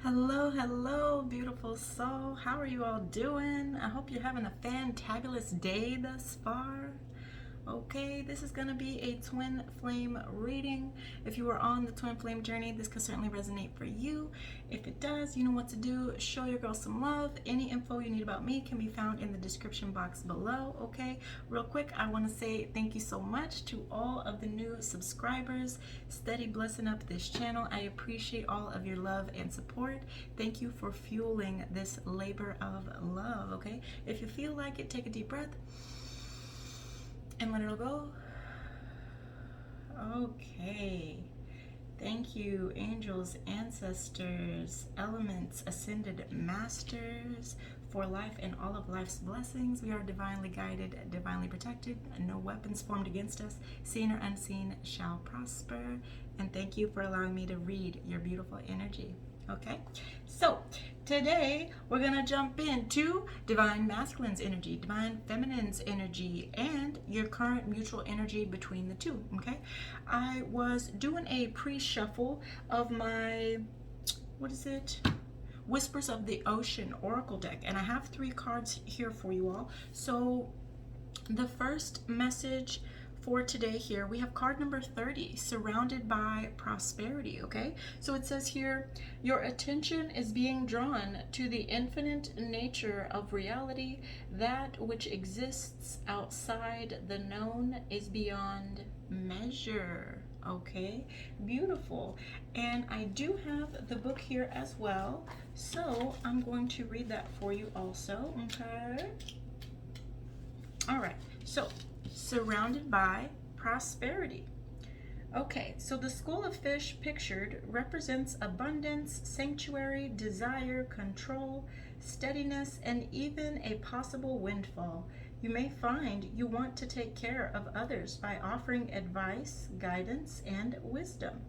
Hello, hello, beautiful soul. How are you all doing? I hope you're having a fantabulous day thus far. Okay, this is going to be a twin flame reading. If you are on the twin flame journey, this could certainly resonate for you. If it does, you know what to do. Show your girl some love. Any info you need about me can be found in the description box below. Okay, real quick, I want to say thank you so much to all of the new subscribers. Steady blessing up this channel. I appreciate all of your love and support. Thank you for fueling this labor of love. Okay, if you feel like it, take a deep breath and let it all go. Okay. Thank you, angels, ancestors, elements, ascended masters, for life and all of life's blessings. We are divinely guided, divinely protected. No weapons formed against us, seen or unseen, shall prosper. And thank you for allowing me to read your beautiful energy. Okay, so today we're going to jump into divine masculine's energy, divine feminine's energy, and your current mutual energy between the two. Okay, I was doing a pre-shuffle of my, what is it? Whispers of the Ocean Oracle deck, and I have 3 cards here for you all. So the first message for today here, we have card number 30, surrounded by prosperity. Okay, so it says here, your attention is being drawn to the infinite nature of reality. That which exists outside the known is beyond measure. Okay, beautiful. And I do have the book here as well, so I'm going to read that for you also. Okay, all right, so surrounded by prosperity. Okay, so the school of fish pictured represents abundance, sanctuary, desire, control, steadiness, and even a possible windfall. You may find you want to take care of others by offering advice, guidance, and wisdom,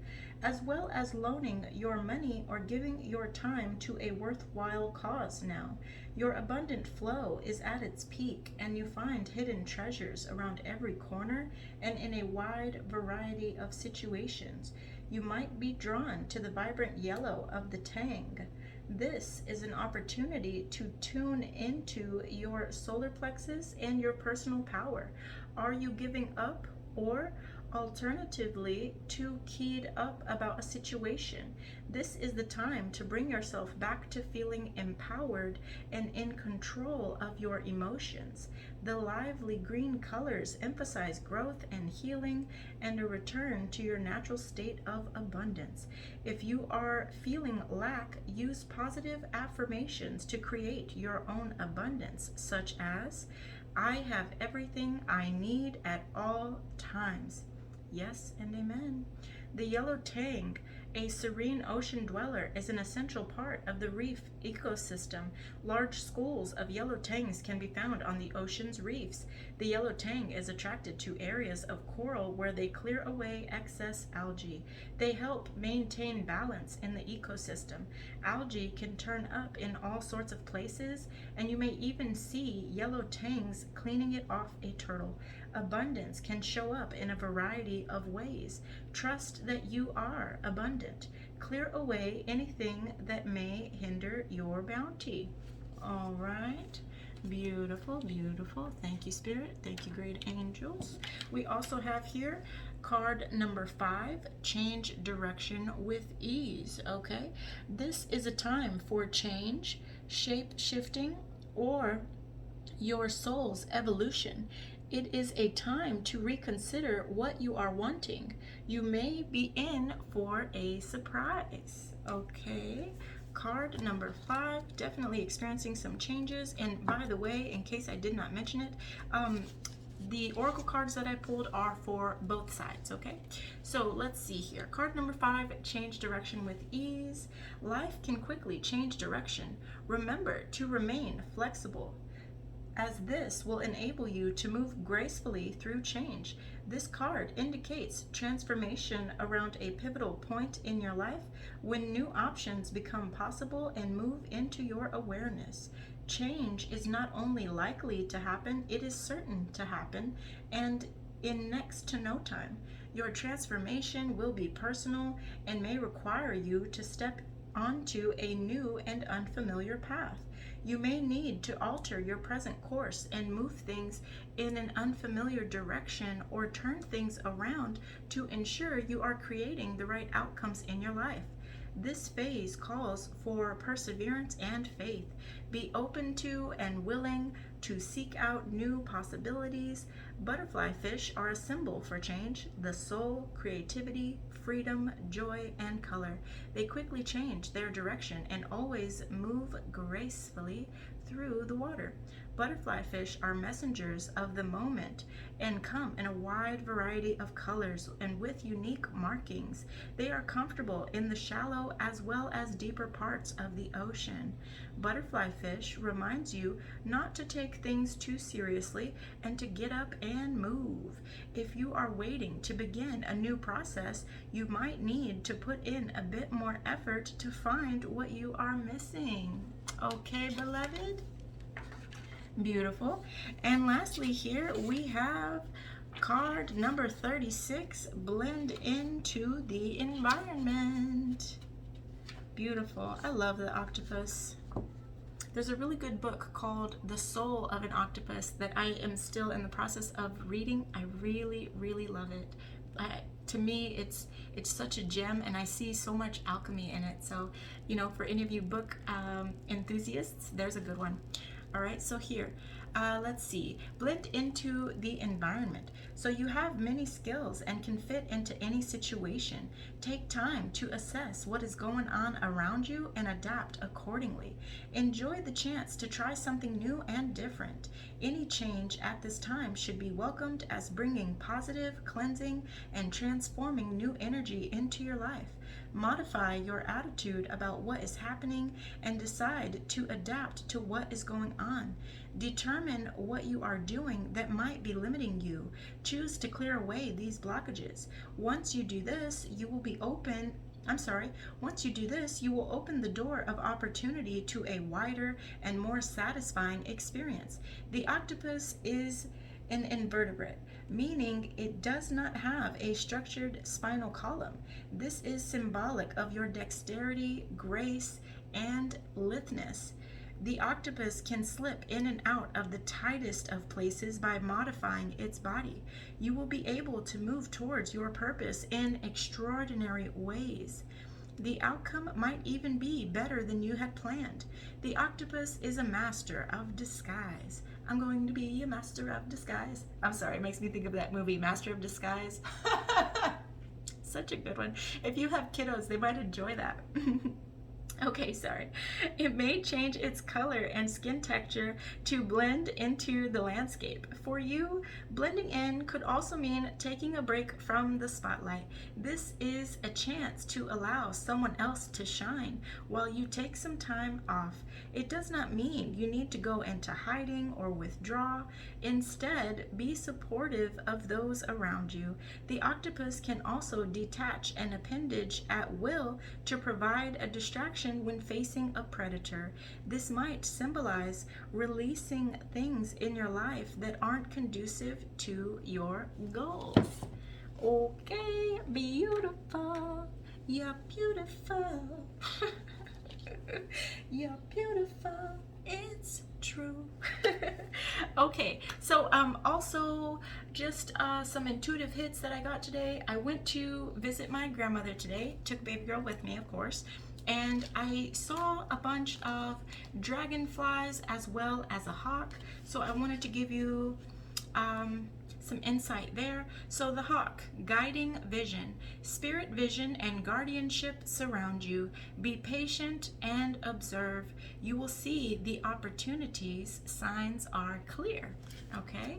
as well as loaning your money or giving your time to a worthwhile cause now. Your abundant flow is at its peak, and you find hidden treasures around every corner and in a wide variety of situations. You might be drawn to the vibrant yellow of the tang. This is an opportunity to tune into your solar plexus and your personal power. Are you giving up, or alternatively too keyed up about a situation? This is the time to bring yourself back to feeling empowered and in control of your emotions. The lively green colors emphasize growth and healing and a return to your natural state of abundance. If you are feeling lack, use positive affirmations to create your own abundance, such as, I have everything I need at all times. Yes and amen. The yellow tang, a serene ocean dweller, is an essential part of the reef ecosystem. Large schools of yellow tangs can be found on the ocean's reefs. The yellow tang is attracted to areas of coral where they clear away excess algae. They help maintain balance in the ecosystem. Algae can turn up in all sorts of places, and you may even see yellow tangs cleaning it off a turtle. Abundance can show up in a variety of ways. Trust that you are abundant. Clear away anything that may hinder your bounty. All right. Beautiful, beautiful. Thank you, Spirit. Thank you, great angels. We also have here card number 5, change direction with ease. Okay, this is a time for change, shape shifting, or your soul's evolution. It is a time to reconsider what you are wanting. You may be in for a surprise. Okay, card number 5, definitely experiencing some changes. And by the way, in case I did not mention it, the oracle cards that I pulled are for both sides. Okay, so let's see here. Card number 5, change direction with ease. Life can quickly change direction. Remember to remain flexible, as this will enable you to move gracefully through change. This card indicates transformation around a pivotal point in your life when new options become possible and move into your awareness. Change is not only likely to happen, it is certain to happen, and in next to no time. Your transformation will be personal and may require you to step onto a new and unfamiliar path. You may need to alter your present course and move things in an unfamiliar direction or turn things around to ensure you are creating the right outcomes in your life. This phase calls for perseverance and faith. Be open to and willing to seek out new possibilities. Butterfly fish are a symbol for change, the soul, creativity, freedom, joy, and color. They quickly change their direction and always move gracefully through the water. Butterfly fish are messengers of the moment and come in a wide variety of colors and with unique markings. They are comfortable in the shallow as well as deeper parts of the ocean. Butterfly fish reminds you not to take things too seriously and to get up and move. If you are waiting to begin a new process, you might need to put in a bit more effort to find what you are missing. Okay, beloved? Beautiful. And lastly here we have card number 36, blend into the environment. Beautiful. I love the octopus. There's a really good book called The Soul of an Octopus that I am still in the process of reading. I really, really love it. To me, it's such a gem, and I see so much alchemy in it. So, you know, for any of you book enthusiasts, there's a good one. All right, so here, let's see, blend into the environment. So you have many skills and can fit into any situation. Take time to assess what is going on around you and adapt accordingly. Enjoy the chance to try something new and different. Any change at this time should be welcomed as bringing positive, cleansing, and transforming new energy into your life. Modify your attitude about what is happening and decide to adapt to what is going on. Determine what you are doing that might be limiting you. Choose to clear away these blockages. Once you do this, you will open the door of opportunity to a wider and more satisfying experience. The octopus is an invertebrate, meaning it does not have a structured spinal column. This is symbolic of your dexterity, grace, and litheness. The octopus can slip in and out of the tightest of places by modifying its body. You will be able to move towards your purpose in extraordinary ways. The outcome might even be better than you had planned. The octopus is a master of disguise. I'm going to be a master of disguise. I'm sorry, it makes me think of that movie, Master of Disguise. Such a good one. If you have kiddos, they might enjoy that. Okay, sorry. It may change its color and skin texture to blend into the landscape. For you, blending in could also mean taking a break from the spotlight. This is a chance to allow someone else to shine while you take some time off. It does not mean you need to go into hiding or withdraw. Instead, be supportive of those around you. The octopus can also detach an appendage at will to provide a distraction when facing a predator. This might symbolize releasing things in your life that aren't conducive to your goals. Okay, beautiful. You're beautiful. You're beautiful. It's true. Okay, so also just some intuitive hits that I got today. I went to visit my grandmother today, took baby girl with me, of course, and I saw a bunch of dragonflies as well as a hawk. So I wanted to give you some insight there. So the hawk, guiding vision, spirit vision and guardianship surround you. Be patient and observe. You will see the opportunities. Signs are clear. Okay,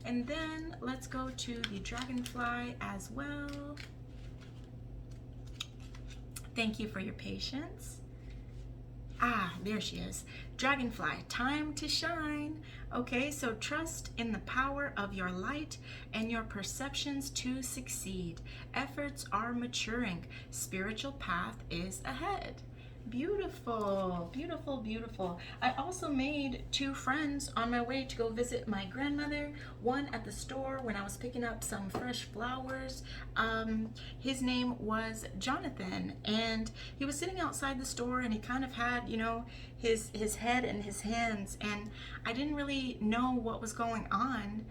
and then let's go to the dragonfly as well. Thank you for your patience. Ah, there she is. Dragonfly, time to shine. Okay, so trust in the power of your light and your perceptions to succeed. Efforts are maturing. Spiritual path is ahead. Beautiful, beautiful, beautiful. I also made 2 friends on my way to go visit my grandmother. One at the store when I was picking up some fresh flowers. His name was Jonathan, and he was sitting outside the store, and he kind of had, you know, his head in his hands, and I didn't really know what was going on,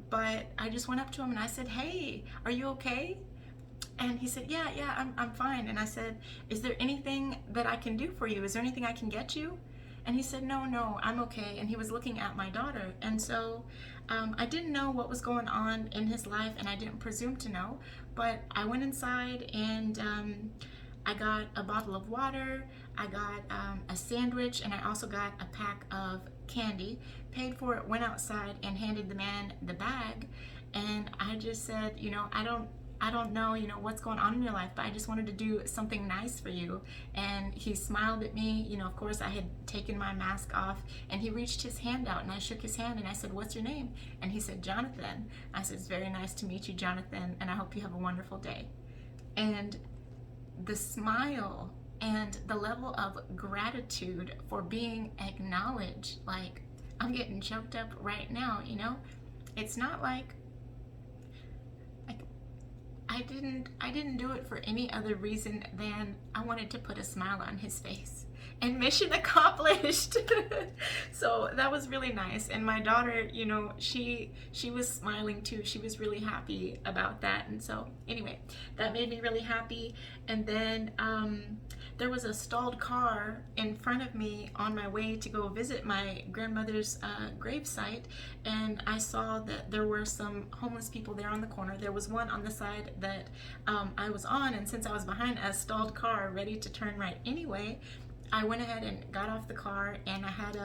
but I just went up to him and I said, "Hey, are you okay?" And he said, yeah, I'm fine. And I said, "Is there anything that I can do for you? Is there anything I can get you?" And he said, no, I'm okay. And he was looking at my daughter. And so I didn't know what was going on in his life, and I didn't presume to know. But I went inside, and I got a bottle of water, I got a sandwich, and I also got a pack of candy, paid for it, went outside, and handed the man the bag. And I just said, you know, I don't know, you know, what's going on in your life, but I just wanted to do something nice for you. And he smiled at me. You know, of course, I had taken my mask off, and he reached his hand out, and I shook his hand, and I said, "What's your name?" And he said, "Jonathan." I said, "It's very nice to meet you, Jonathan, and I hope you have a wonderful day." And the smile and the level of gratitude for being acknowledged, like, I'm getting choked up right now, you know? It's not like I didn't do it for any other reason than I wanted to put a smile on his face. And mission accomplished. So that was really nice. And my daughter, you know, she was smiling too. She was really happy about that. And so anyway, that made me really happy. And then there was a stalled car in front of me on my way to go visit my grandmother's gravesite, and I saw that there were some homeless people there on the corner. There was one on the side that I was on, and since I was behind a stalled car ready to turn right anyway, I went ahead and got off the car, and I had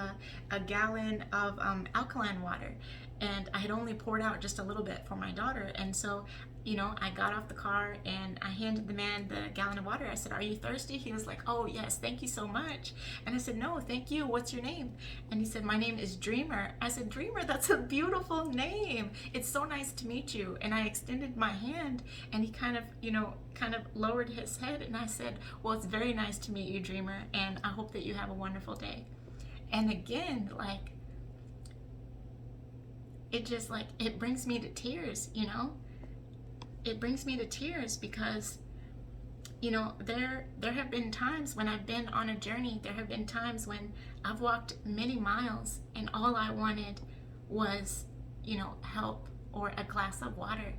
a gallon of alkaline water, and I had only poured out just a little bit for my daughter. And so, you know, I got off the car and I handed the man the gallon of water. I said, "Are you thirsty?" He was like, "Oh yes, thank you so much." And I said, "No, thank you. What's your name?" And he said, "My name is Dreamer." I said, "Dreamer, that's a beautiful name. It's so nice to meet you." And I extended my hand, and he kind of, you know, lowered his head, and I said, "Well, it's very nice to meet you, Dreamer, and I hope that you have a wonderful day." And again, like, it just, like, it brings me to tears, you know? It brings me to tears because, you know, there have been times when I've been on a journey. There have been times when I've walked many miles, and all I wanted was, you know, help or a glass of water.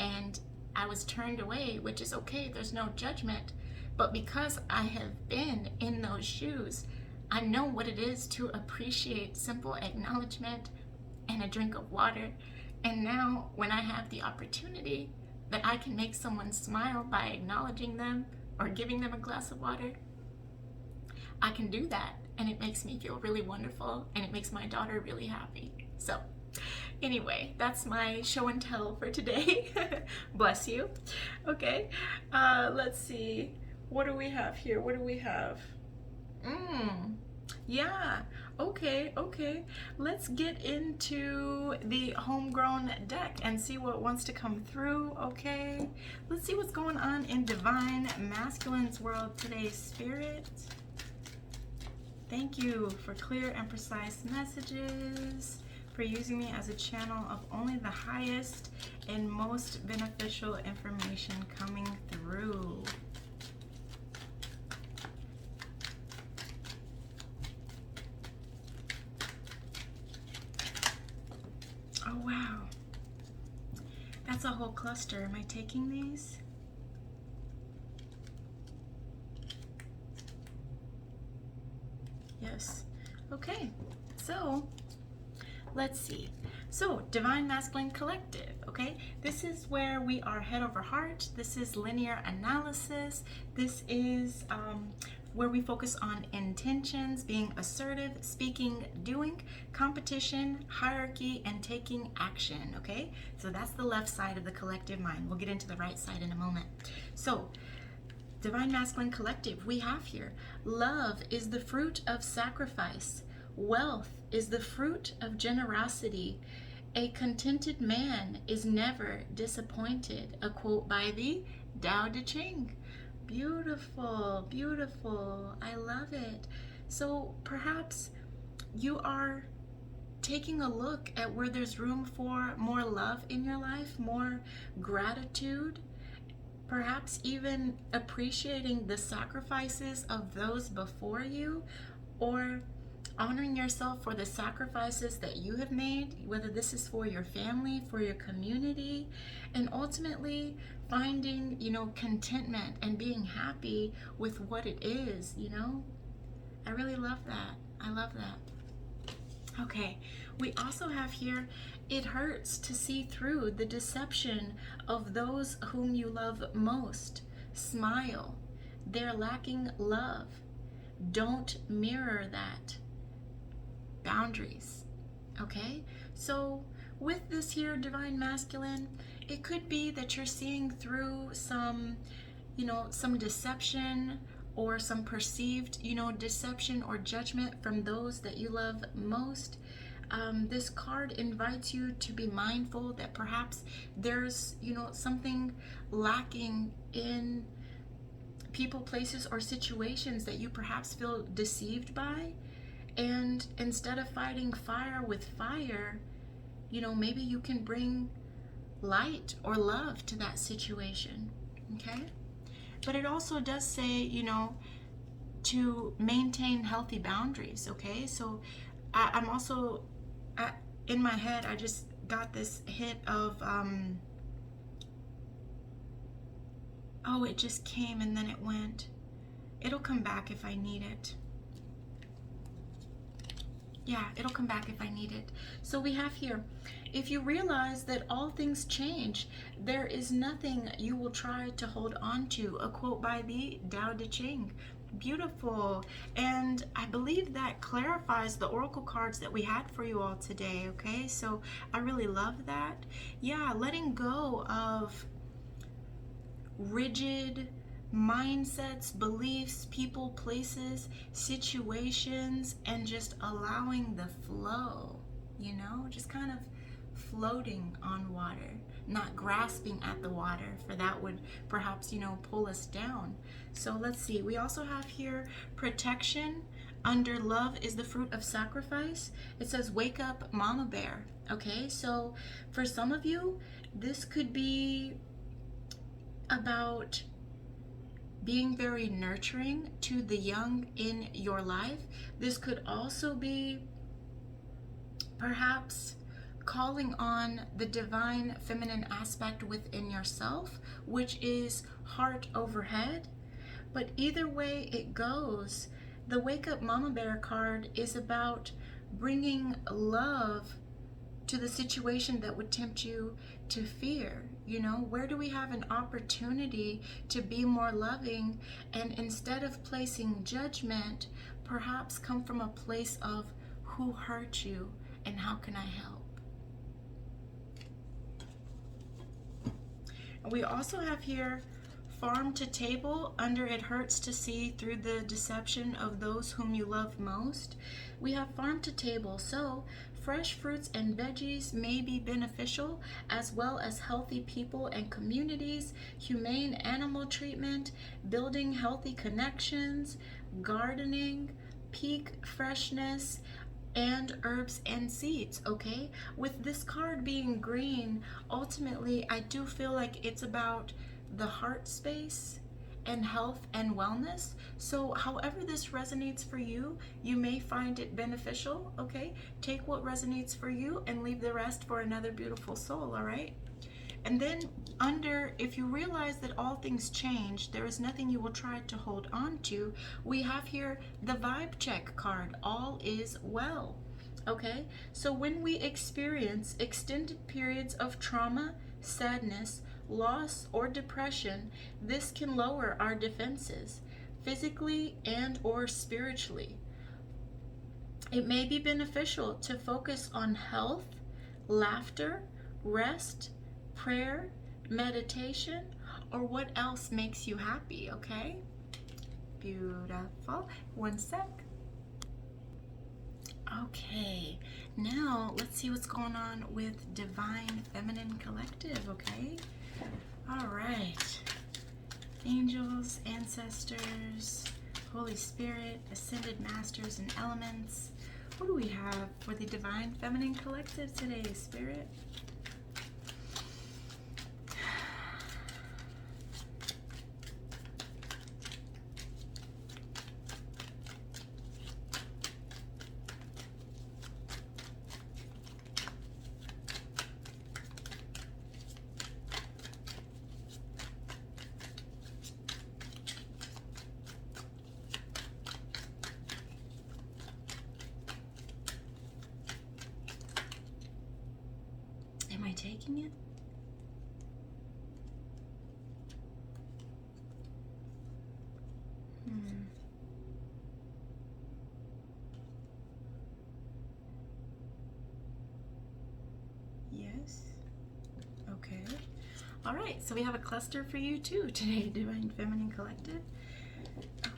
And I was turned away, which is okay. There's no judgment. But because I have been in those shoes, I know what it is to appreciate simple acknowledgement and a drink of water. And now when I have the opportunity that I can make someone smile by acknowledging them or giving them a glass of water, I can do that. And it makes me feel really wonderful, and it makes my daughter really happy. So anyway, that's my show and tell for today. Bless you. Okay, let's see. What do we have here? What do we have? Yeah, okay. Let's get into the homegrown deck and see what wants to come through, okay? Let's see what's going on in Divine Masculine's world today, Spirit. Thank you for clear and precise messages, for using me as a channel of only the highest and most beneficial information coming through. Oh wow, that's a whole cluster. Am I taking these? Yes. Okay, so let's see. So Divine Masculine Collective, okay? This is where we are head over heart. This is linear analysis. This is where we focus on intentions, being assertive, speaking, doing, competition, hierarchy, and taking action, okay? So that's the left side of the collective mind. We'll get into the right side in a moment. So Divine Masculine Collective, we have here, love is the fruit of sacrifice. Wealth is the fruit of generosity. A contented man is never disappointed. A quote by the Tao Te Ching. Beautiful, beautiful. I love it. So perhaps you are taking a look at where there's room for more love in your life, more gratitude, perhaps even appreciating the sacrifices of those before you, or honoring yourself for the sacrifices that you have made, whether this is for your family, for your community, and ultimately finding, contentment and being happy with what it is, I really love that. I love that. Okay, we also have here, it hurts to see through the deception of those whom you love most. Smile. They're lacking love. Don't mirror that. Boundaries. Okay, so with this here divine masculine, it could be that you're seeing through some deception, or some perceived deception or judgment from those that you love most. This card invites you to be mindful that perhaps there's something lacking in people, places, or situations that you perhaps feel deceived by. And instead of fighting fire with fire, maybe you can bring light or love to that situation. Okay? But it also does say, to maintain healthy boundaries. Okay? So I'm also, in my head, I just got this hit of, oh, it just came and then it went. It'll come back if I need it. Yeah, it'll come back if I need it. So we have here, if you realize that all things change, there is nothing you will try to hold on to. A quote by the Tao Te Ching. Beautiful. And I believe that clarifies the oracle cards that we had for you all today. Okay, so I really love that. Yeah, letting go of rigid mindsets, beliefs, people, places, situations, and just allowing the flow, just kind of floating on water, not grasping at the water, for that would perhaps, pull us down. So let's see, we also have here protection. Under love is the fruit of sacrifice. It says, wake up, mama bear. Okay, so for some of you, this could be about being very nurturing to the young in your life. This could also be perhaps calling on the divine feminine aspect within yourself, which is heart over head. But either way it goes, the Wake Up Mama Bear card is about bringing love to the situation that would tempt you to fear. Where do we have an opportunity to be more loving, and instead of placing judgment, perhaps come from a place of who hurt you and how can I help? We also have here farm to table. Under it hurts to see through the deception of those whom you love most. We have farm to table. So fresh fruits and veggies may be beneficial, as well as healthy people and communities, humane animal treatment, building healthy connections, gardening, peak freshness, and herbs and seeds. Okay, with this card being green, ultimately I do feel like it's about the heart space and health and wellness. So however this resonates for you, you may find it beneficial. Okay, take what resonates for you and leave the rest for another beautiful soul. All right. And then under, if you realize that all things change, there is nothing you will try to hold on to, we have here the vibe check card. All is well. Okay, so when we experience extended periods of trauma, sadness, loss, or depression, this can lower our defenses, physically and or spiritually. It may be beneficial to focus on health, laughter, rest, prayer, meditation, or what else makes you happy. Okay, beautiful. One sec. Okay, now let's see what's going on with Divine Feminine Collective. Okay, all right. Angels, ancestors, Holy Spirit, ascended masters and elements. What do we have for the Divine Feminine Collective today, Spirit? Am I taking it? Yes. Okay. All right, so we have a cluster for you too today, Divine Feminine Collective.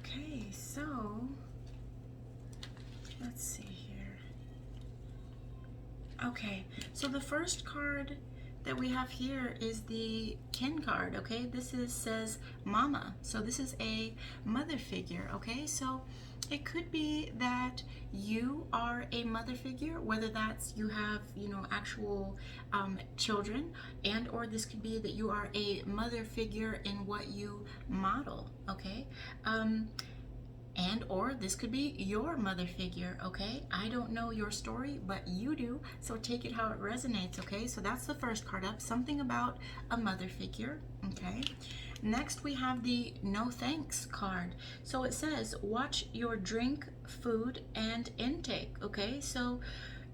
Okay, so let's see here. Okay, so the first card that we have here is the kin card. Okay, this says Momma, so this is a mother figure. Okay, so it could be that you are a mother figure, whether that's you have, you know, actual children, and or this could be that you are a mother figure in what you model. Okay, and or this could be your mother figure. Okay, I don't know your story, but you do, so take it how it resonates. Okay, so that's the first card up, something about a mother figure. Okay, next we have the no thanks card. So it says watch your drink, food, and intake. Okay, so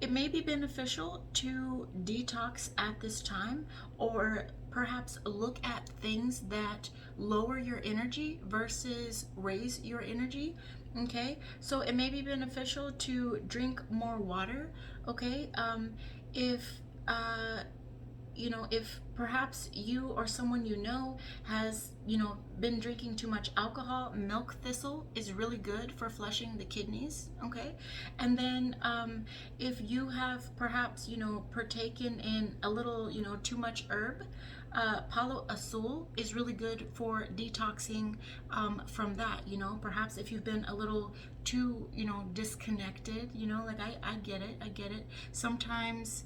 it may be beneficial to detox at this time, or perhaps look at things that lower your energy versus raise your energy. Okay, so it may be beneficial to drink more water. Okay, if you know, if perhaps you or someone you know has, you know, been drinking too much alcohol, milk thistle is really good for flushing the kidneys. Okay, and then if you have perhaps, you know, partaken in a little, you know, too much herb, palo azul is really good for detoxing from that. You know, perhaps if you've been a little too, you know, disconnected, you know, like I get it. Sometimes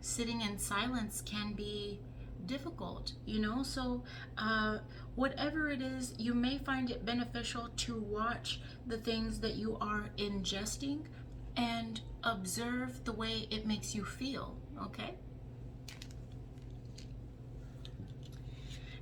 sitting in silence can be difficult, you know, so whatever it is, you may find it beneficial to watch the things that you are ingesting and observe the way it makes you feel. Okay,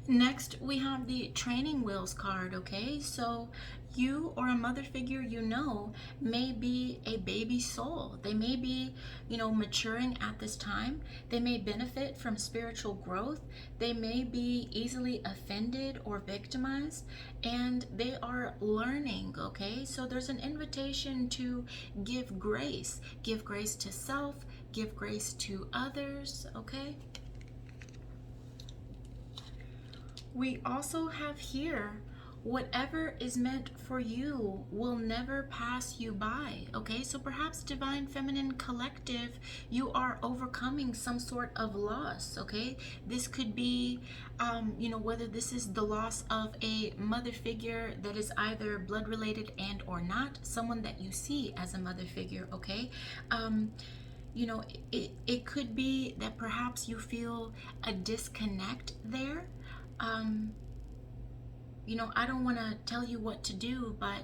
next we have the training wheels card. Okay, so you or a mother figure you know may be a baby soul. They may be, you know, maturing at this time. They may benefit from spiritual growth. They may be easily offended or victimized, and they are learning. Okay, so there's an invitation to give grace to self, give grace to others. Okay, we also have here, whatever is meant for you will never pass you by. Okay, so perhaps Divine Feminine Collective, you are overcoming some sort of loss. Okay, this could be you know, whether this is the loss of a mother figure that is either blood related and or not, someone that you see as a mother figure. Okay, you know, it could be that perhaps you feel a disconnect there. You know, I don't want to tell you what to do, but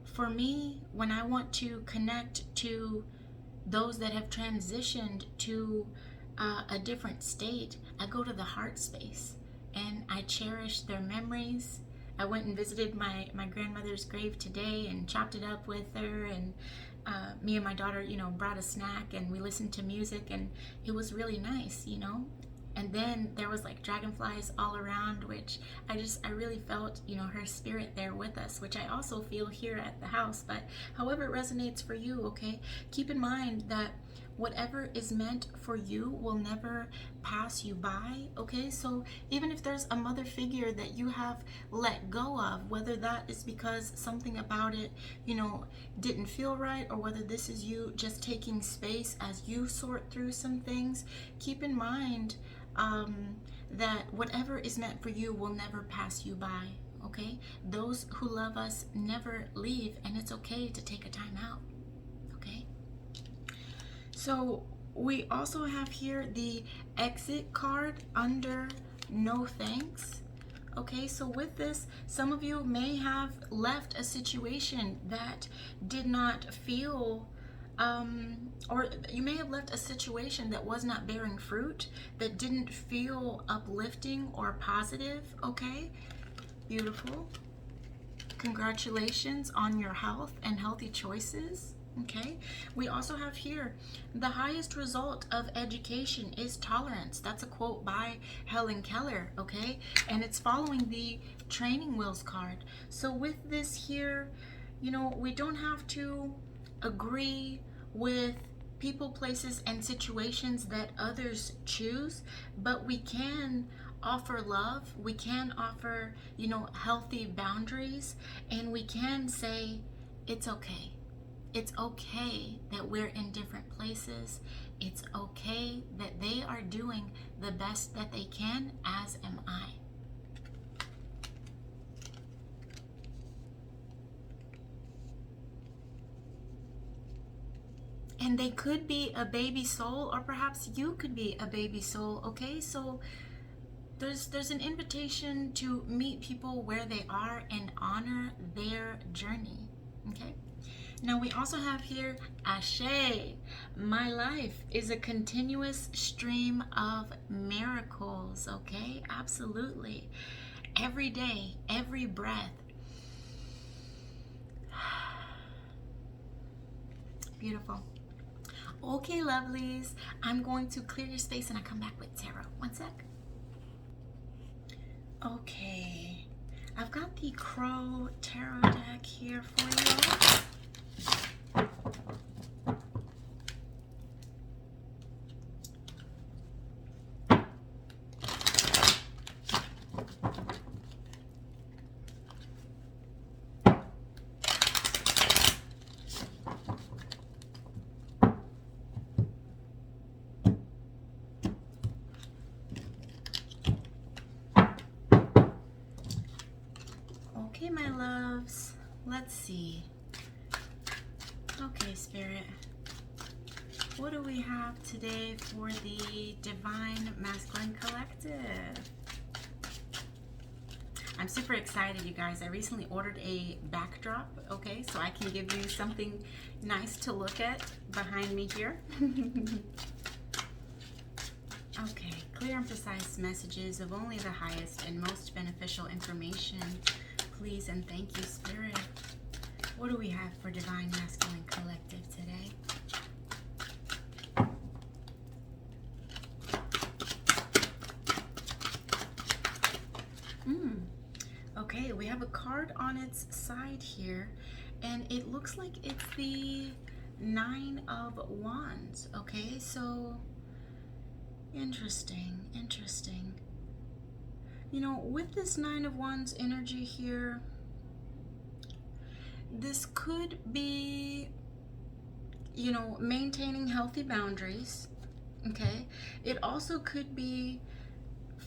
for me, when I want to connect to those that have transitioned to a different state, I go to the heart space and I cherish their memories. I went and visited my grandmother's grave today and chopped it up with her, and me and my daughter, you know, brought a snack and we listened to music, and it was really nice, you know. And then there was like dragonflies all around, which I really felt, you know, her spirit there with us, which I also feel here at the house. But however it resonates for you. Okay, keep in mind that Whatever is meant for you will never pass you by, okay? So even if there's a mother figure that you have let go of, whether that is because something about it, you know, didn't feel right, or whether this is you just taking space as you sort through some things, keep in mind that whatever is meant for you will never pass you by, okay? Those who love us never leave, and it's okay to take a time out, okay? So we also have here the exit card under no thanks. Okay, so with this, some of you may have left a situation that did not feel, or you may have left a situation that was not bearing fruit, that didn't feel uplifting or positive, okay? Beautiful. Congratulations on your health and healthy choices. Okay, we also have here, the highest result of education is tolerance. That's a quote by Helen Keller, okay? And it's following the training wheels card. So with this here, you know, we don't have to agree with people, places, and situations that others choose, but we can offer love, we can offer, you know, healthy boundaries, and we can say, it's okay. It's okay that we're in different places. It's okay that they are doing the best that they can, as am I. And they could be a baby soul, or perhaps you could be a baby soul, okay? So there's an invitation to meet people where they are and honor their journey, okay? Now we also have here, Ashe, my life is a continuous stream of miracles, okay? Absolutely. Every day, every breath. Beautiful. Okay, lovelies, I'm going to clear your space and I come back with tarot. One sec. Okay, I've got the Crow Tarot deck here for you. Okay, my loves, let's see. Okay, Spirit, what do we have today for the Divine Masculine Collective? I'm super excited, you guys. I recently ordered a backdrop, okay, so I can give you something nice to look at behind me here. Okay, clear and precise messages of only the highest and most beneficial information. Please and thank you, Spirit. What do we have for Divine Masculine Collective today? Okay, we have a card on its side here, and it looks like it's the Nine of Wands. Okay, so interesting. You know, with this Nine of Wands energy here, this could be, you know, maintaining healthy boundaries, okay? It also could be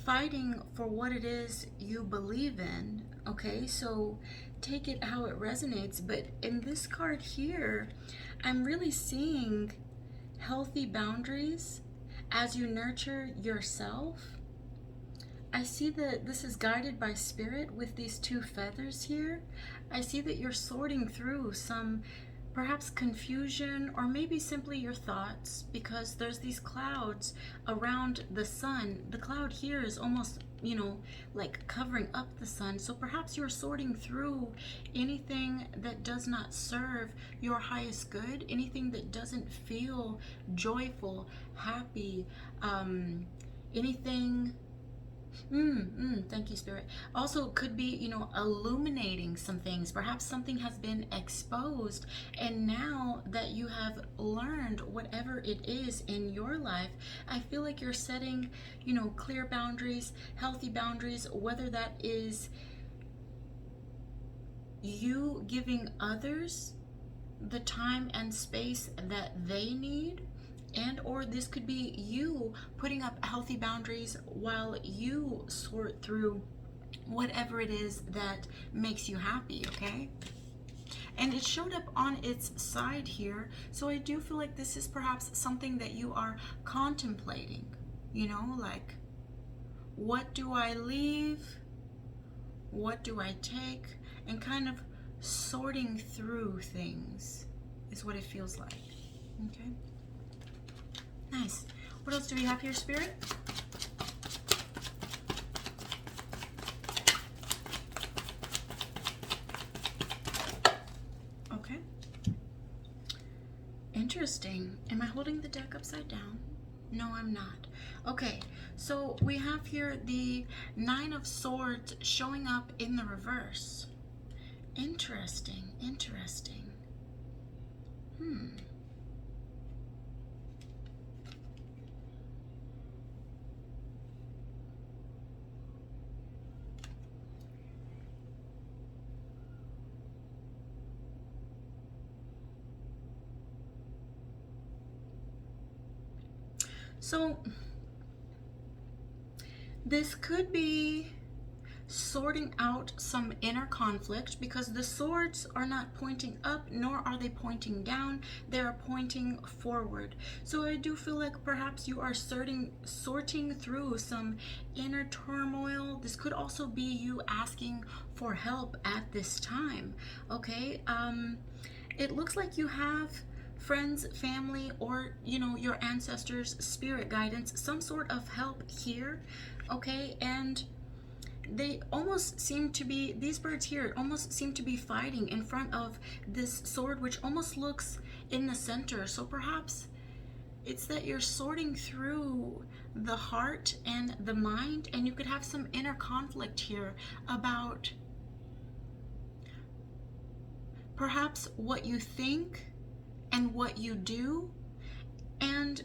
fighting for what it is you believe in, okay? So take it how it resonates. But in this card here, I'm really seeing healthy boundaries as you nurture yourself. I see that this is guided by Spirit with these two feathers here. I see that you're sorting through some perhaps confusion, or maybe simply your thoughts, because there's these clouds around the sun. The cloud here is almost, you know, like covering up the sun. So perhaps you're sorting through anything that does not serve your highest good, anything that doesn't feel joyful, happy, anything Thank you, Spirit. Also, could be, you know, illuminating some things. Perhaps something has been exposed, and now that you have learned whatever it is in your life, I feel like you're setting, you know, clear boundaries, healthy boundaries, whether that is you giving others the time and space that they need, and or this could be you putting up healthy boundaries while you sort through whatever it is that makes you happy, okay? And it showed up on its side here, so I do feel like this is perhaps something that you are contemplating, you know, like, what do I leave, what do I take, and kind of sorting through things is what it feels like. Okay, nice. What else do we have here, Spirit? Okay, interesting. Am I holding the deck upside down? No, I'm not. Okay, so we have here the Nine of Swords showing up in the reverse. Interesting, interesting. So this could be sorting out some inner conflict, because the swords are not pointing up, nor are they pointing down. They're pointing forward. So I do feel like perhaps you are sorting through some inner turmoil. This could also be you asking for help at this time, okay? It looks like you have friends, family, or, you know, your ancestors, spirit guidance, some sort of help here, okay? And they almost seem to be, these birds here almost seem to be fighting in front of this sword, which almost looks in the center. So perhaps it's that you're sorting through the heart and the mind, and you could have some inner conflict here about perhaps what you think and what you do. And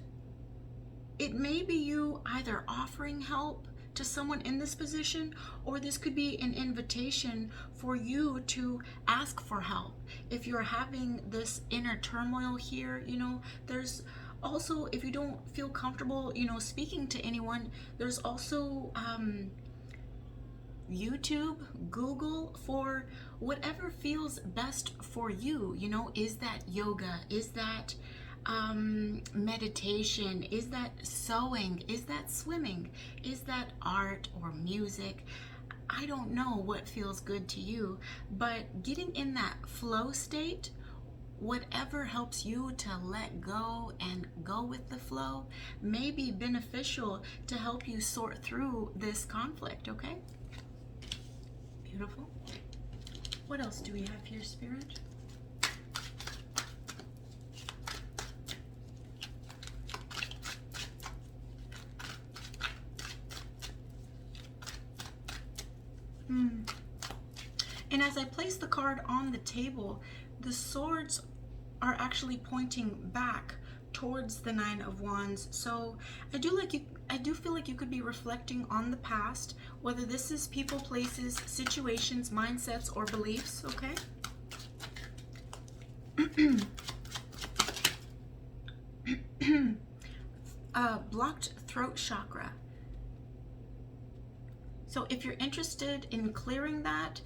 it may be you either offering help to someone in this position, or this could be an invitation for you to ask for help. If you're having this inner turmoil here, you know, there's also, if you don't feel comfortable, you know, speaking to anyone, there's also YouTube, Google, for whatever feels best for you. You know, is that yoga? Is that meditation? Is that sewing? Is that swimming? Is that art or music? I don't know what feels good to you, but getting in that flow state, whatever helps you to let go and go with the flow, may be beneficial to help you sort through this conflict, okay? Beautiful. What else do we have here, Spirit? And as I place the card on the table, the swords are actually pointing back towards the Nine of Wands. So I do feel like you could be reflecting on the past, whether this is people, places, situations, mindsets, or beliefs, okay? Blocked throat chakra. So if you're interested in clearing that,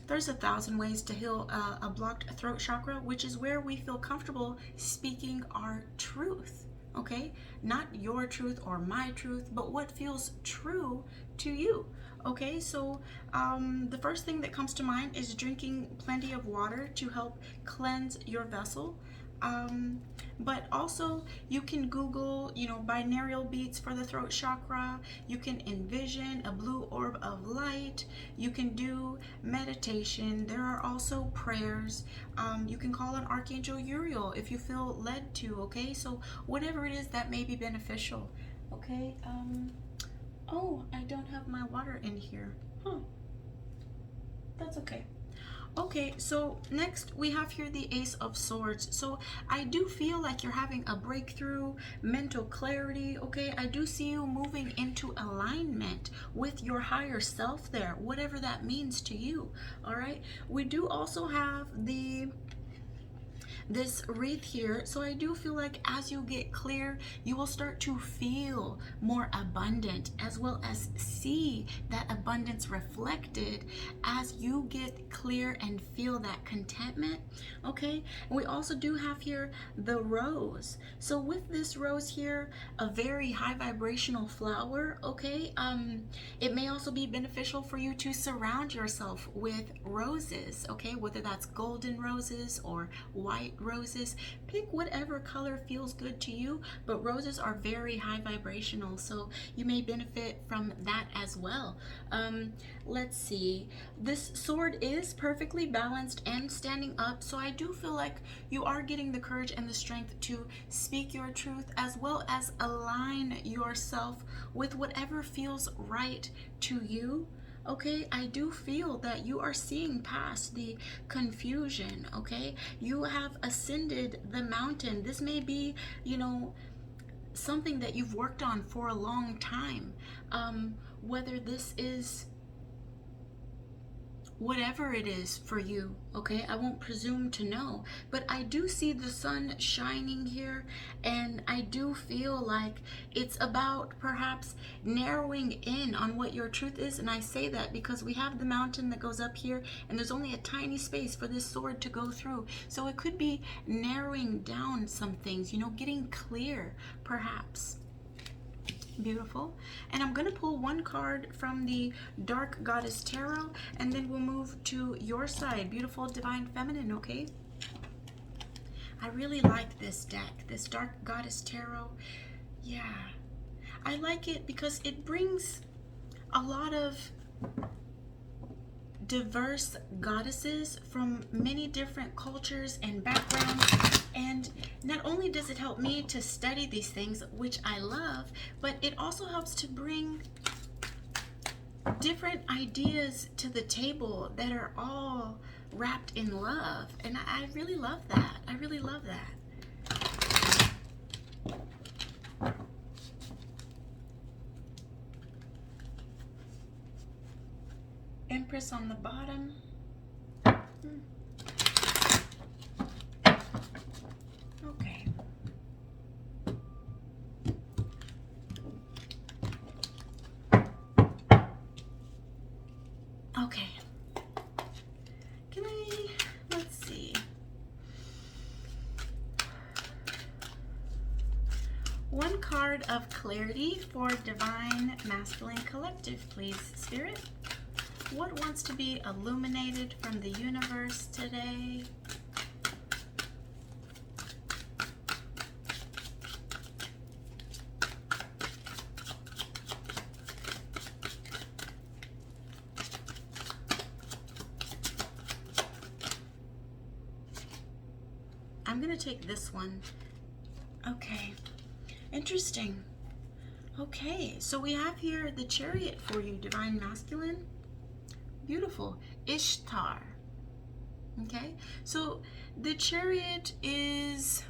there's 1,000 ways to heal a blocked throat chakra, which is where we feel comfortable speaking our truth, okay? Not your truth or my truth, but what feels true to you, okay? So the first thing that comes to mind is drinking plenty of water to help cleanse your vessel. But also you can Google, you know, binaural beats for the throat chakra. You can envision a blue orb of light. You can do meditation. There are also prayers. You can call on Archangel Uriel if you feel led to, okay? So whatever it is that may be beneficial, okay? Oh, I don't have my water in here. Huh. That's okay. Okay, so next we have here the Ace of Swords. So I do feel like you're having a breakthrough, mental clarity, okay? I do see you moving into alignment with your higher self there, whatever that means to you, all right? We do also have this wreath here, so I do feel like as you get clear, you will start to feel more abundant, as well as see that abundance reflected as you get clear and feel that contentment. Okay, and we also do have here the rose. So with this rose here, a very high vibrational flower, okay, it may also be beneficial for you to surround yourself with roses, okay, whether that's golden roses or white roses. Pick whatever color feels good to you, but roses are very high vibrational, so you may benefit from that as well. Let's see, this sword is perfectly balanced and standing up, so I do feel like you are getting the courage and the strength to speak your truth, as well as align yourself with whatever feels right to you. Okay, I do feel that you are seeing past the confusion. Okay, you have ascended the mountain. This may be, you know, something that you've worked on for a long time. Whether this is whatever it is for you, okay, I won't presume to know, but I do see the sun shining here, and I do feel like it's about perhaps narrowing in on what your truth is. And I say that because we have the mountain that goes up here, and there's only a tiny space for this sword to go through, so it could be narrowing down some things, you know, getting clear perhaps. Beautiful. And I'm going to pull one card from the Dark Goddess Tarot, and then we'll move to your side, beautiful Divine Feminine, okay? I really like this deck, this Dark Goddess Tarot. Yeah, I like it because it brings a lot of diverse goddesses from many different cultures and backgrounds. And not only does it help me to study these things, which I love, but it also helps to bring different ideas to the table that are all wrapped in love. And I really love that. I really love that. Empress on the bottom. Okay. Okay. Let's see. One card of clarity for Divine Masculine Collective, please, Spirit. What wants to be illuminated from the universe today? I'm going to take this one. Okay. Interesting. Okay, so we have here the Chariot for you, Divine Masculine. Beautiful. Ishtar. Okay, so the Chariot is,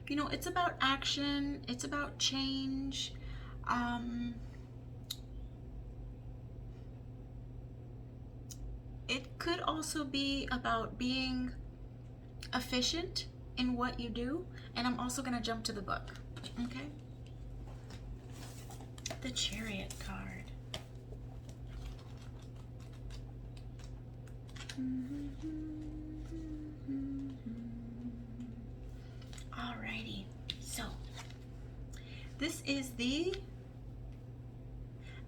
you know, it's about action, it's about change. It could also be about being efficient in what you do. And I'm also going to jump to the book. Okay, the Chariot card. Alrighty, so this is the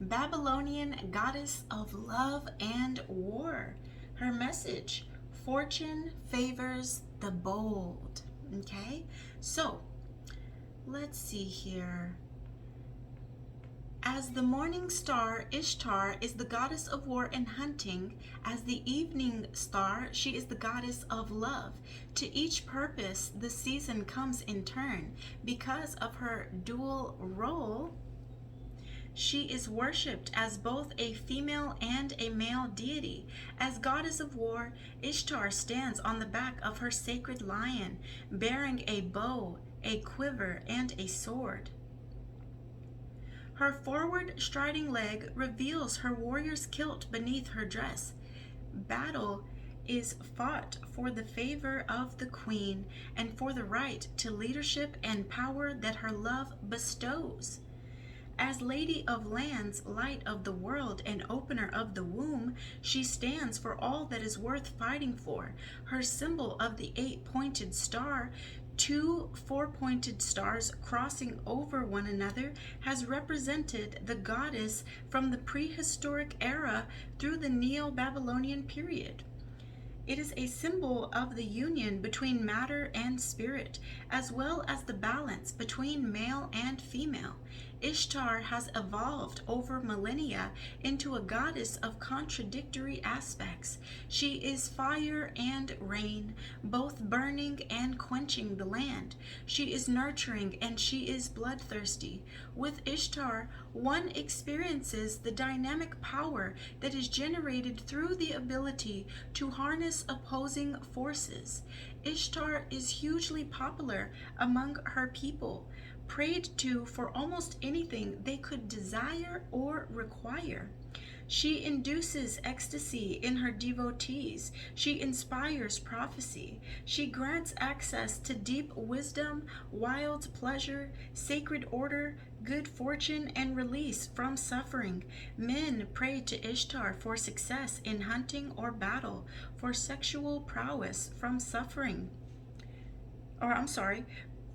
Babylonian goddess of love and war. Her message: fortune favors the bold. Okay, so let's see here. As the morning star, Ishtar is the goddess of war and hunting. As the evening star, she is the goddess of love. To each purpose, the season comes in turn. Because of her dual role, She is worshipped as both a female and a male deity. As goddess of war, Ishtar stands on the back of her sacred lion, bearing a bow, a quiver, and a sword. Her forward striding leg reveals her warrior's kilt beneath her dress. Battle is fought for the favor of the queen and for the right to leadership and power that her love bestows. As Lady of Lands, Light of the World, and Opener of the Womb, she stands for all that is worth fighting for. Her symbol of the 8-pointed star, 2 4-pointed stars crossing over one another, has represented the goddess from the prehistoric era through the Neo-Babylonian period. It is a symbol of the union between matter and spirit, as well as the balance between male and female. Ishtar has evolved over millennia into a goddess of contradictory aspects. She is fire and rain, both burning and quenching the land. She is nurturing and she is bloodthirsty. With Ishtar, one experiences the dynamic power that is generated through the ability to harness opposing forces. Ishtar is hugely popular among her people, prayed to for almost anything they could desire or require. She induces ecstasy in her devotees. She inspires prophecy. She grants access to deep wisdom, wild pleasure, sacred order, good fortune, and release from suffering. Men pray to Ishtar for success in hunting or battle, for sexual prowess from suffering.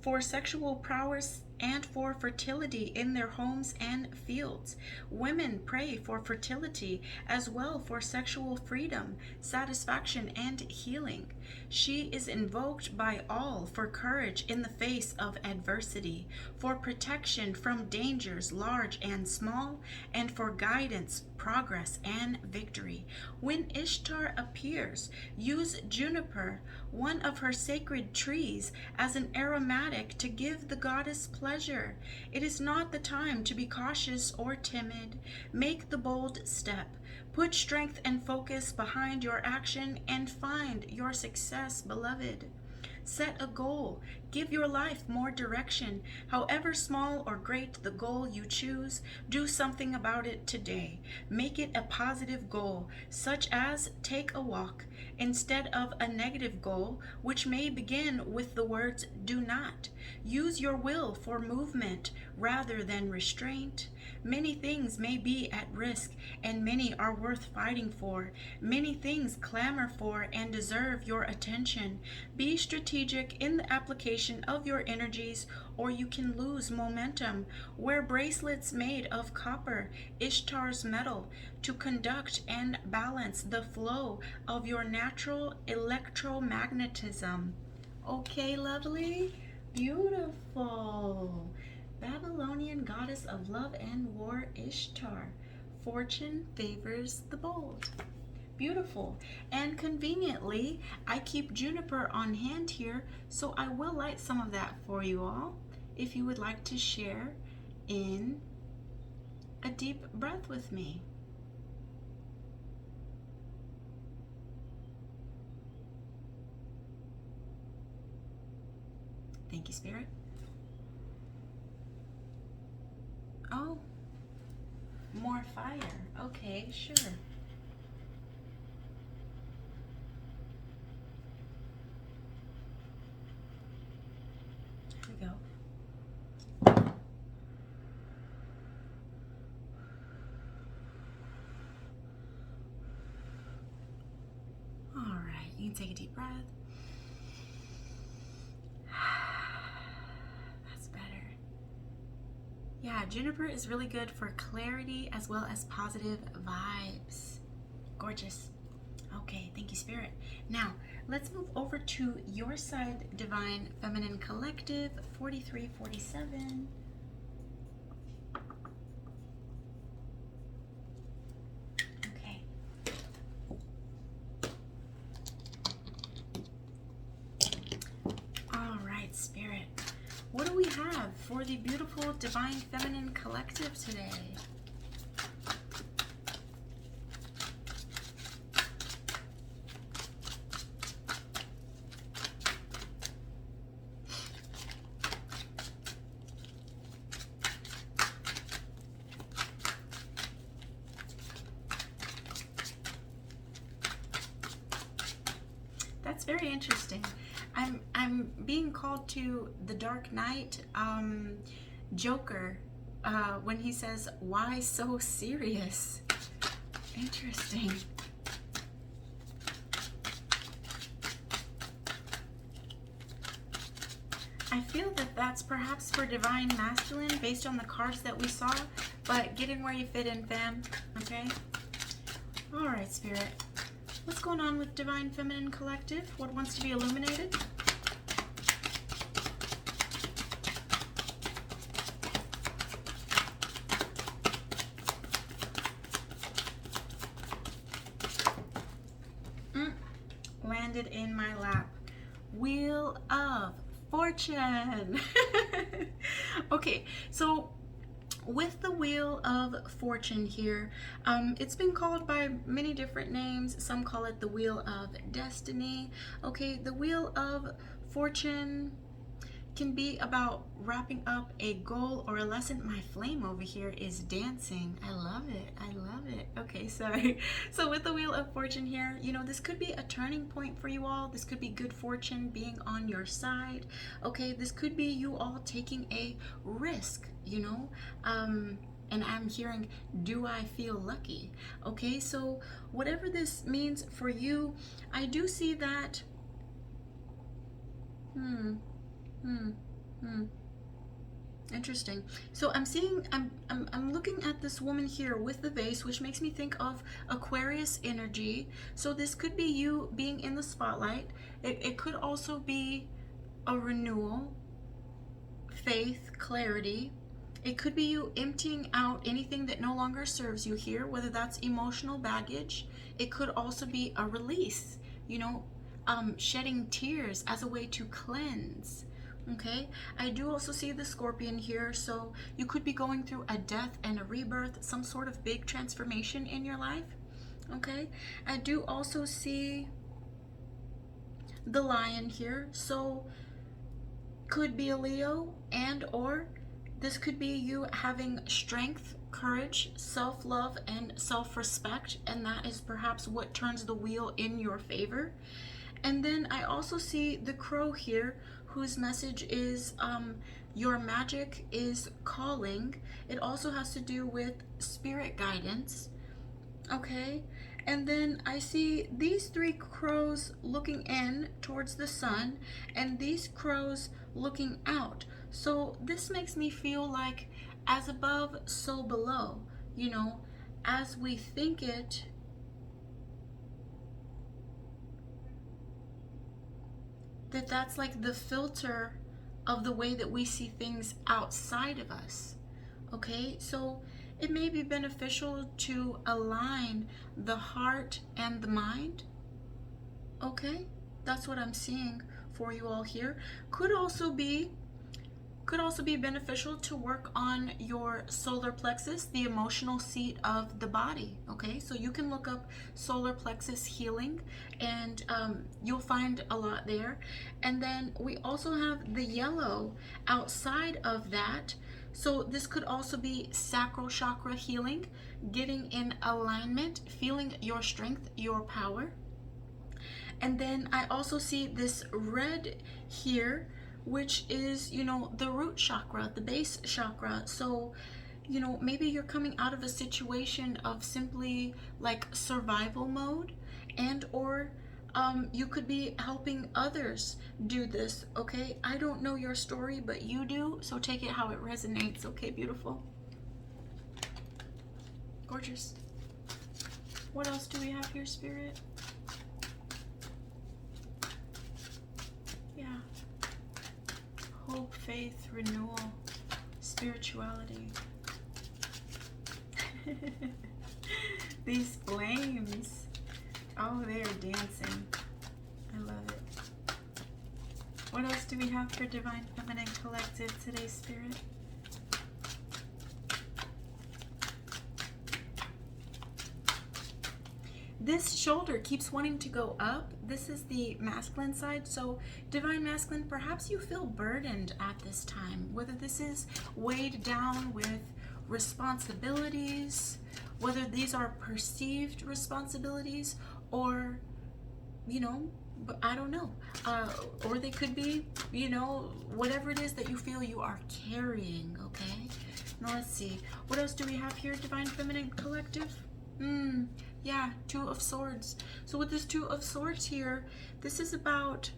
For sexual prowess and for fertility in their homes and fields. Women pray for fertility as well for sexual freedom, satisfaction, and healing. She is invoked by all for courage in the face of adversity, for protection from dangers large and small, and for guidance, progress, and victory. When Ishtar appears, use juniper, one of her sacred trees, as an aromatic to give the goddess pleasure. It is not the time to be cautious or timid. Make the bold step. Put strength and focus behind your action and find your success, beloved. Set a goal. Give your life more direction. However small or great the goal you choose, do something about it today. Make it a positive goal, such as take a walk, instead of a negative goal, which may begin with the words do not. Use your will for movement rather than restraint. Many things may be at risk, and many are worth fighting for. Many things clamor for and deserve your attention. Be strategic in the application of your energies, or you can lose momentum. Wear bracelets made of copper, Ishtar's metal, to conduct and balance the flow of your natural electromagnetism. Okay, lovely. Beautiful. Babylonian goddess of love and war, Ishtar. Fortune favors the bold. Beautiful. And conveniently, I keep juniper on hand here, so I will light some of that for you all if you would like to share in a deep breath with me. Thank you, Spirit. Oh, more fire. Okay, sure. Here we go. All right, you can take a deep breath. Yeah, juniper is really good for clarity as well as positive vibes. Gorgeous. Okay, thank you, Spirit. Now, let's move over to your side, Divine Feminine Collective, 4347. Okay. All right, Spirit. what do we have for the beautiful Divine Feminine Collective today? That's very interesting. I'm being called to the Dark Knight Joker when he says, "Why so serious?" Interesting. I feel that that's perhaps for Divine Masculine based on the cards that we saw, but get in where you fit in, fam. Okay? All right, Spirit. What's going on with Divine Feminine Collective? What wants to be illuminated? Landed in my lap. Wheel of Fortune. Okay, so with the Wheel of Fortune here, it's been called by many different names. Some call it the Wheel of Destiny. Okay, the Wheel of Fortune can be about wrapping up a goal or a lesson. My flame over here is dancing. I love it. I love it. Okay, sorry. So with the Wheel of Fortune here, you know, this could be a turning point for you all. This could be good fortune being on your side. Okay, this could be you all taking a risk, you know. And I'm hearing, do I feel lucky? Okay, so whatever this means for you, I do see that interesting. So I'm seeing, I'm looking at this woman here with the vase, which makes me think of Aquarius energy. So this could be you being in the spotlight. It could also be a renewal, faith, clarity. It could be you emptying out anything that no longer serves you here, whether that's emotional baggage. It could also be a release, you know, shedding tears as a way to cleanse. Okay, I do also see the Scorpion here, so you could be going through a death and a rebirth, some sort of big transformation in your life. Okay, I do also see the Lion here, so could be a Leo, and or this could be you having strength, courage, self-love, and self-respect, and that is perhaps what turns the wheel in your favor. And then I also see the Crow here, whose message is your magic is calling. It also has to do with spirit guidance. Okay, and then I see these three crows looking in towards the sun, and these crows looking out. So this makes me feel like as above, so below. You know, as we think it, that's like the filter of the way that we see things outside of us. Okay, so it may be beneficial to align the heart and the mind. Okay, that's what I'm seeing for you all here. Could also be beneficial to work on your solar plexus, the emotional seat of the body. Okay, so you can look up solar plexus healing, and you'll find a lot there. And then we also have the yellow outside of that. So this could also be sacral chakra healing, getting in alignment, feeling your strength, your power. And then I also see this red here, which is, you know, the root chakra, the base chakra. So, you know, maybe you're coming out of a situation of simply like survival mode, and or you could be helping others do this. Okay, I don't know your story, but you do, so take it how it resonates. Okay, beautiful, gorgeous. What else do we have here, Spirit? Yeah, hope, faith, renewal, spirituality. These flames, oh, they are dancing. I love it. What else do we have for Divine Feminine Collective today, Spirit? This shoulder keeps wanting to go up. This is the masculine side. So Divine Masculine, perhaps you feel burdened at this time, whether this is weighed down with responsibilities, whether these are perceived responsibilities, or, you know, I don't know. Or they could be, you know, whatever it is that you feel you are carrying, okay? Now let's see. What else do we have here, Divine Feminine Collective? Yeah, Two of Swords. So with this Two of Swords here, this is about,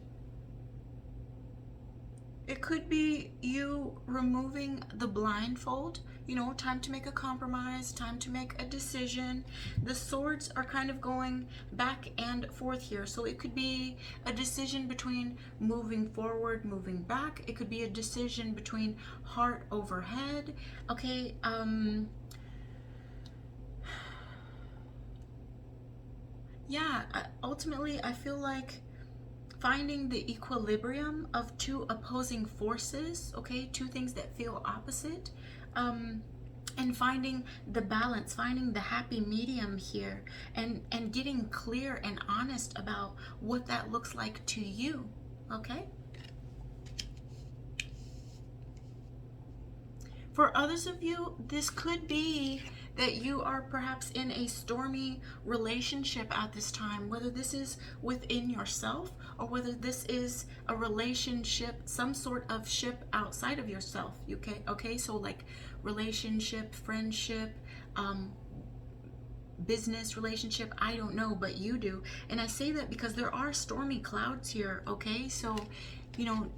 it could be you removing the blindfold, you know, time to make a compromise, time to make a decision. The swords are kind of going back and forth here. So it could be a decision between moving forward, moving back. It could be a decision between heart over head. Okay, yeah, ultimately I feel like finding the equilibrium of two opposing forces, okay, two things that feel opposite, and finding the balance, finding the happy medium here, and getting clear and honest about what that looks like to you, okay? For others of you, this could be that you are perhaps in a stormy relationship at this time, whether this is within yourself or whether this is a relationship, some sort of ship outside of yourself, okay? So like relationship, friendship, business relationship, I don't know, but you do. And I say that because there are stormy clouds here, okay? So, you know,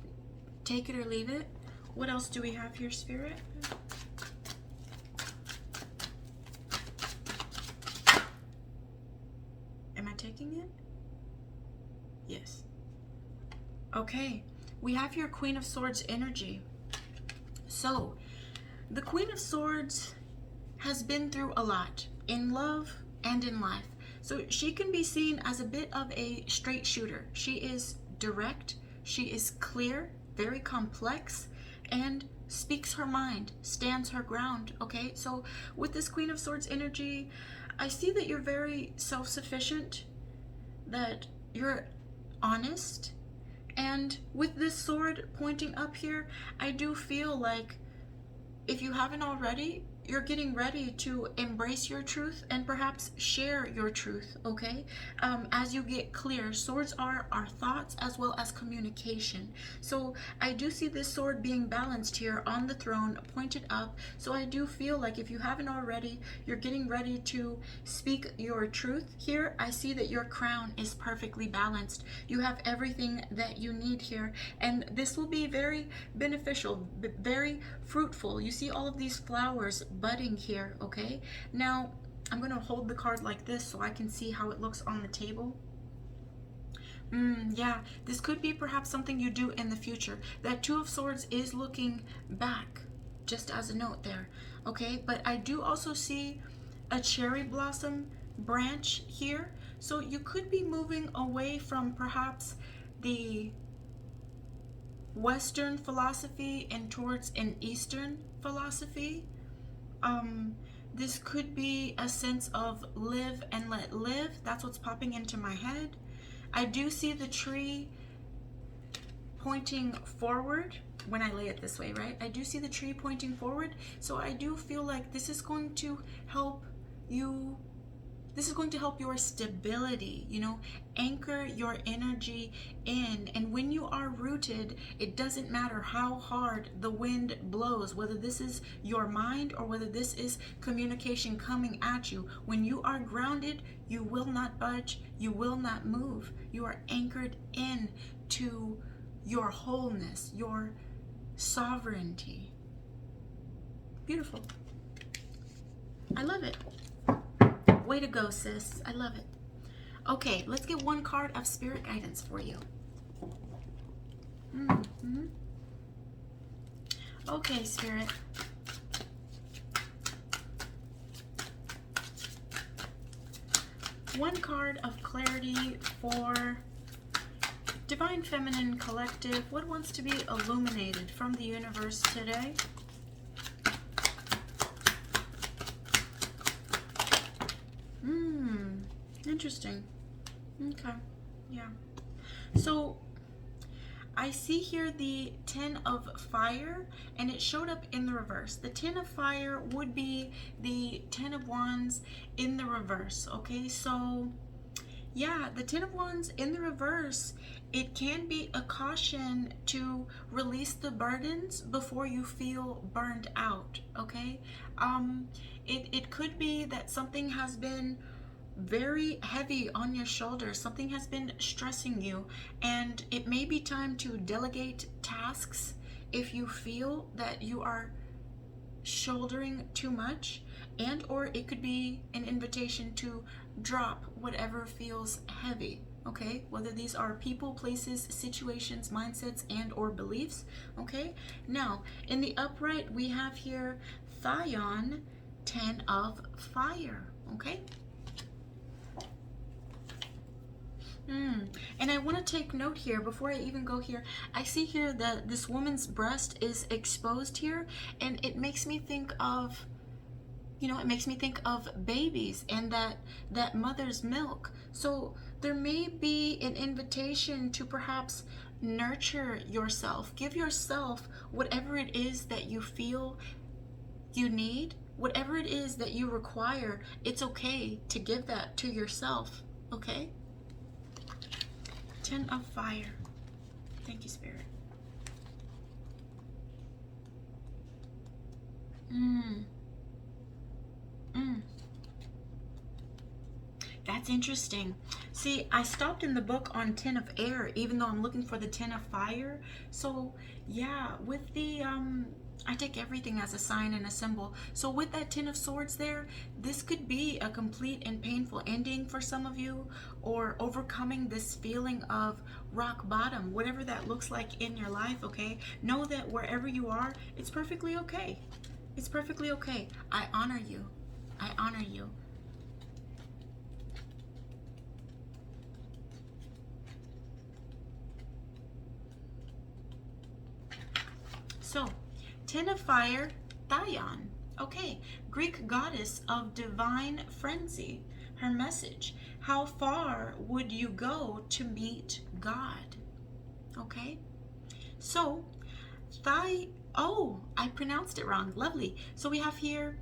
take it or leave it. What else do we have here, Spirit? Am I taking it? Yes. Okay, we have your Queen of Swords energy. So, the Queen of Swords has been through a lot in love and in life. So she can be seen as a bit of a straight shooter. She is direct, she is clear, very complex, and speaks her mind, stands her ground, okay? So with this Queen of Swords energy, I see that you're very self-sufficient, that you're honest, and with this sword pointing up here, I do feel like if you haven't already, you're getting ready to embrace your truth and perhaps share your truth, okay? As you get clear, swords are our thoughts as well as communication. So I do see this sword being balanced here on the throne, pointed up. So I do feel like if you haven't already, you're getting ready to speak your truth. Here, I see that your crown is perfectly balanced. You have everything that you need here. And this will be very beneficial, very fruitful. You see all of these flowers budding here, okay? Now, I'm going to hold the card like this so I can see how it looks on the table. Yeah, this could be perhaps something you do in the future. That Two of Swords is looking back, just as a note there, okay? But I do also see a cherry blossom branch here. So you could be moving away from perhaps the Western philosophy and towards an Eastern philosophy. This could be a sense of live and let live. That's what's popping into my head. I do see the tree pointing forward when I lay it this way, right? I do see the tree pointing forward. So I do feel like this is going to help you. This is going to help your stability, you know, anchor your energy in. And when you are rooted, it doesn't matter how hard the wind blows, whether this is your mind or whether this is communication coming at you. When you are grounded, you will not budge, you will not move. You are anchored in to your wholeness, your sovereignty. Beautiful. I love it. Way to go, sis. I love it. Okay, let's get one card of spirit guidance for you. Okay, Spirit. One card of clarity for Divine Feminine Collective, what wants to be illuminated from the universe today? Interesting. Okay, yeah. So I see here the Ten of Fire, and it showed up in the reverse. The Ten of Fire would be the Ten of Wands in the reverse, okay? So yeah, the Ten of Wands in the reverse, it can be a caution to release the burdens before you feel burned out, okay? It could be that something has been very heavy on your shoulders, something has been stressing you, and it may be time to delegate tasks if you feel that you are shouldering too much, and or it could be an invitation to drop whatever feels heavy, okay? Whether these are people, places, situations, mindsets, and or beliefs, okay? Now, in the upright, we have here Thion, Ten of Fire, okay? And I want to take note here before I even go here. I see here that this woman's breast is exposed here, and it makes me think of, you know, it makes me think of babies and that mother's milk. So there may be an invitation to perhaps nurture yourself. Give yourself whatever it is that you feel you need, whatever it is that you require. It's okay to give that to yourself, okay? Ten of Fire. Thank you, Spirit. That's interesting. See, I stopped in the book on Ten of Air, even though I'm looking for the Ten of Fire. So, yeah, with the, I take everything as a sign and a symbol. So with that Ten of Swords there, this could be a complete and painful ending for some of you, or overcoming this feeling of rock bottom, whatever that looks like in your life, okay? Know that wherever you are, it's perfectly okay. It's perfectly okay. I honor you. I honor you. So, Ten of Fire, Thion. Okay, Greek goddess of divine frenzy. Her message: how far would you go to meet God? Okay, so oh, I pronounced it wrong. Lovely. So we have here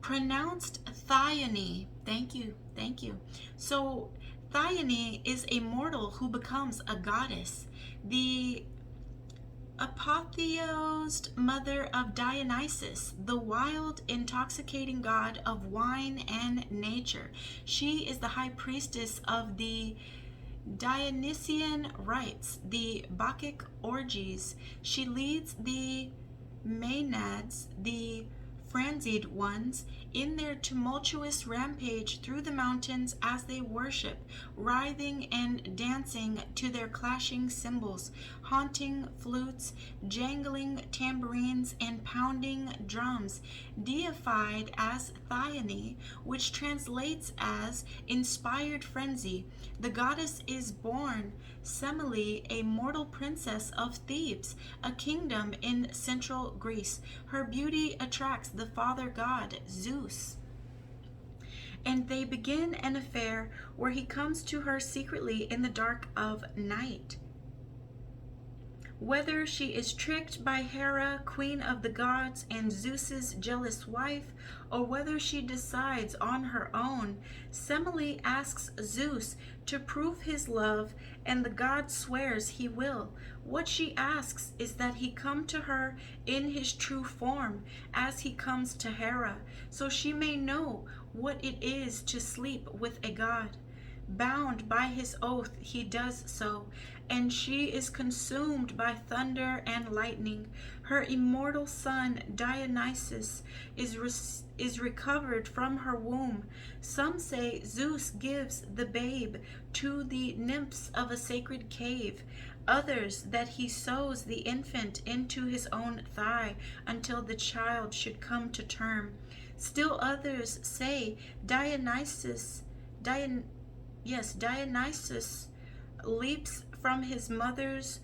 pronounced Thione. Thank you, thank you. So Thione is a mortal who becomes a goddess. The apotheosed mother of Dionysus, the wild, intoxicating god of wine and nature. She is the high priestess of the Dionysian rites, the Bacchic orgies. She leads the Maenads, the frenzied ones, in their tumultuous rampage through the mountains as they worship, writhing and dancing to their clashing cymbals, haunting flutes, jangling tambourines, and pounding drums. Deified as Thione, which translates as inspired frenzy, the goddess is born Semele, a mortal princess of Thebes, a kingdom in central Greece. Her beauty attracts the father god, Zeus, and they begin an affair where he comes to her secretly in the dark of night. Whether she is tricked by Hera, queen of the gods and Zeus's jealous wife, or whether she decides on her own, Semele asks Zeus to prove his love, and the god swears he will. What she asks is that he come to her in his true form, as he comes to Hera, so she may know what it is to sleep with a god. Bound by his oath, he does so, and she is consumed by thunder and lightning. Her immortal son, Dionysus, is recovered from her womb. Some say Zeus gives the babe to the nymphs of a sacred cave. Others that he sews the infant into his own thigh until the child should come to term. Still others say Dionysus leaps from his mother's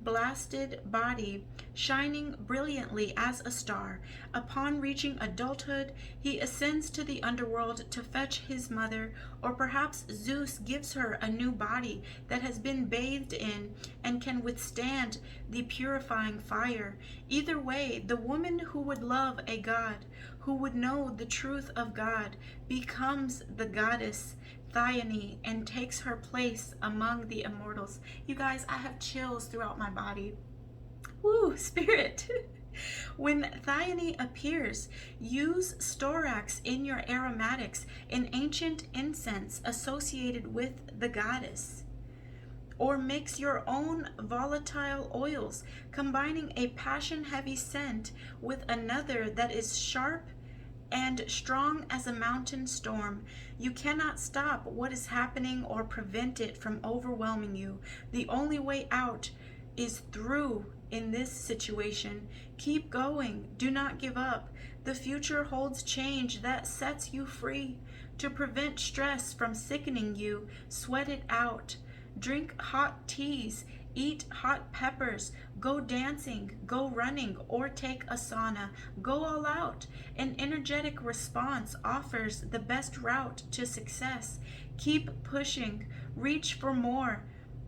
blasted body, shining brilliantly as a star. Upon reaching adulthood, he ascends to the underworld to fetch his mother, or perhaps Zeus gives her a new body that has been bathed in and can withstand the purifying fire. Either way, the woman who would love a god, who would know the truth of God, becomes the goddess Thyone and takes her place among the immortals. You guys, I have chills throughout my body. Woo, spirit. When Thyone appears, use storax in your aromatics, an ancient incense associated with the goddess. Or mix your own volatile oils, combining a passion-heavy scent with another that is sharp and strong as a mountain storm. You cannot stop what is happening or prevent it from overwhelming you. The only way out is through in this situation. Keep going. Do not give up. The future holds change that sets you free. To prevent stress from sickening you, sweat it out. Drink hot teas. Eat hot peppers, go dancing, go running, or take a sauna. Go all out. An energetic response offers the best route to success. Keep pushing. Reach for more.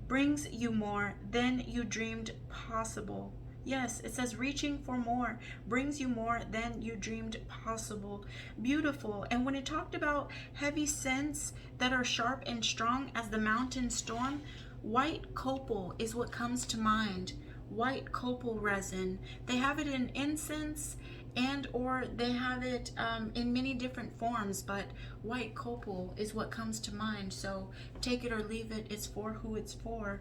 Brings you more than you dreamed possible. Yes, it says reaching for more brings you more than you dreamed possible. Beautiful. And when it talked about heavy scents that are sharp and strong as the mountain storm, white copal is what comes to mind. White copal resin. They have it in incense and or they have it in many different forms, but white copal is what comes to mind. So take it or leave it. It's for who it's for.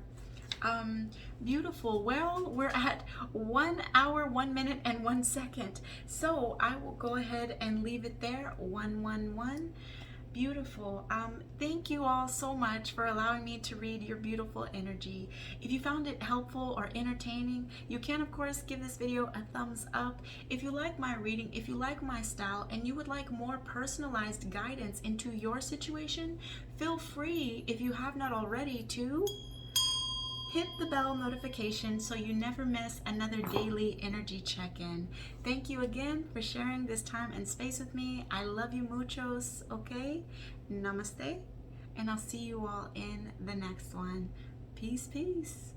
Beautiful. Well, we're at 1 hour, 1 minute, and 1 second. So I will go ahead and leave it there. 111. Beautiful. Thank you all so much for allowing me to read your beautiful energy. If you found it helpful or entertaining, you can of course give this video a thumbs up. If you like my reading, if you like my style, and you would like more personalized guidance into your situation, feel free, if you have not already, to hit the bell notification so you never miss another daily energy check-in. Thank you again for sharing this time and space with me. I love you muchos, okay? Namaste, and I'll see you all in the next one. Peace, peace.